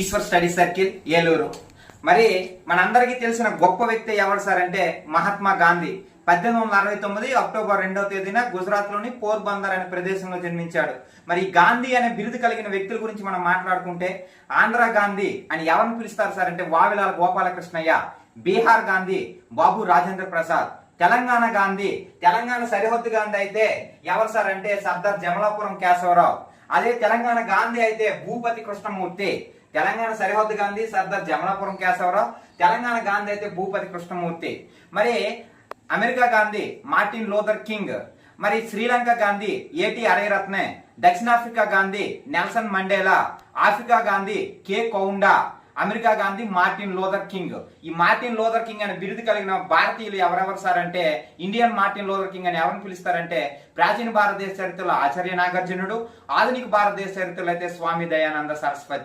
Eshwar study circle Eluru. మరి మనందరికీ తెలిసిన గొప్ప వ్యక్తి ఎవరు సార్ అంటే మహాత్మా గాంధీ. 1869 అక్టోబర్ 2వ తేదీన గుజరాత్ లోని పోర్బందర్ అనే ప్రదేశంలో జన్మించాడు. మరి గాంధీ అనే బిరుదు కలిగిన వ్యక్తుల గురించి మనం మాట్లాడుకుంటే ఆంధ్ర గాంధీ అని ఎవరిని పిలుస్తారు సార్ అంటే వావిలాల గోపాలకృష్ణయ్య. బీహార్ గాంధీ బాబు రాజేంద్ర ప్రసాద్. తెలంగాణ గాంధీ, తెలంగాణ సరిహద్దు గాంధీ అయితే ఎవరు సార్ అంటే సర్దార్ జమలాపురం కేశవరావు. అదే తెలంగాణ గాంధీ అయితే భూపతి కృష్ణమూర్తి. తెలంగాణ సరిహద్దు గాంధీ సర్దార్ జమలాపురం కేశవరావు, తెలంగాణ గాంధీ అయితే భూపతి కృష్ణమూర్తి. మరి America Gandhi Martin Luther King. మరి శ్రీలంక గాంధీ ఏటి అరయరత్నే. దక్షిణాఫ్రికా Gandhi Nelson Mandela. Africa Gandhi K Kaunda. America Gandhi Martin Luther King. ఈ మార్టిన్ లూథర్ కింగ్ అనే బిరుదు కలిగిన భారతీయులు ఎవరెవరు సార్ అంటే ఇండియన్ మార్టిన్ లూథర్ కింగ్ అని ఎవరిని పిలుస్తారంటే ప్రాచీన భారతదేశ చరిత్రలో ఆచార్య నాగార్జునుడు, ఆధునిక భారతదేశ చరిత్రలో అయితే స్వామి దయానంద సరస్వతి.